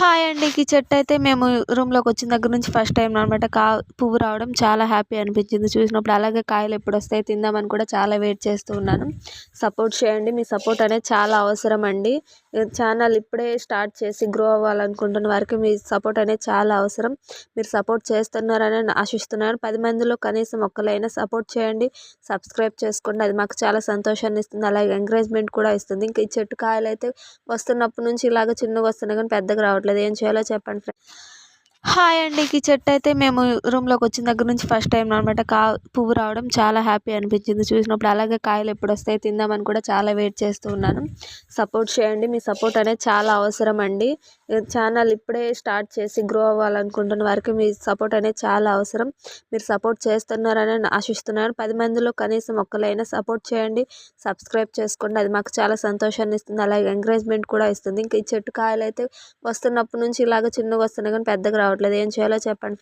Hi అండి. ఈ చెట్టయితే మేము రూమ్‌లోకొచ్చిన దగ్గర నుంచి ఫస్ట్ టైమ్ అనమాట. పువ్వు రావడం చాలా హ్యాపీ అనిపించింది చూసినప్పుడు. అలాగే కాయలు ఎప్పుడొస్తాయి తిందామని కూడా చాలా వెయిట్ చేస్తూ ఉన్నాను. సపోర్ట్ చేయండి. మీ సపోర్ట్ అనేది చాలా అవసరం అండి. ఛానల్ ఇప్పుడే స్టార్ట్ చేసి గ్రో అవ్వాలనుకుంటున్న వారికి మీ సపోర్ట్ అనేది చాలా అవసరం. మీరు సపోర్ట్ చేస్తున్నారని ఆశిస్తున్నాను. 10 మందిలో కనీసం ఒక్కళ్ళైనా సపోర్ట్ చేయండి. సబ్స్క్రైబ్ చేసుకోండి. అది మాకు చాలా సంతోషాన్ని ఇస్తుంది. అలాగే ఎంకరేజ్‌మెంట్ కూడా ఇస్తుంది. ఇంక ఈ చెట్టు కాయలైతే వస్తున్నప్పటి నుంచి ఇలాగ చిన్నగా వస్తున్నాయి కానీ పెద్దగా రావట్లేదు. ఏం చేయాలో చెప్పండి హాయ్ అండి. ఈ చెట్టయితే మేము రూమ్‌లోకొచ్చిన దగ్గర నుంచి ఫస్ట్ టైమ్ అనమాట. పువ్వు రావడం చాలా హ్యాపీ అనిపించింది చూసినప్పుడు. అలాగే కాయలు ఎప్పుడొస్తాయి తిందామని కూడా చాలా వెయిట్ చేస్తూ ఉన్నాను. సపోర్ట్ చేయండి. మీ సపోర్ట్ అనేది చాలా అవసరం అండి. ఛానల్ ఇప్పుడే స్టార్ట్ చేసి గ్రో అవ్వాలనుకుంటున్న వారికి మీ సపోర్ట్ అనేది చాలా అవసరం. మీరు సపోర్ట్ చేస్తున్నారని ఆశిస్తున్నాను. 10 మందిలో కనీసం ఒక్కళ్ళైనా సపోర్ట్ చేయండి. సబ్స్క్రైబ్ చేసుకోండి. అది మాకు చాలా సంతోషాన్ని ఇస్తుంది. అలాగే ఎంకరేజ్‌మెంట్ కూడా ఇస్తుంది. ఇంక ఈ చెట్టు కాయలైతే వస్తున్నప్పటి నుంచి ఇలాగ చిన్నగా వస్తున్నాయి కానీ పెద్దగా రావట్లేదు. ఏం చేయాలో చెప్పండి.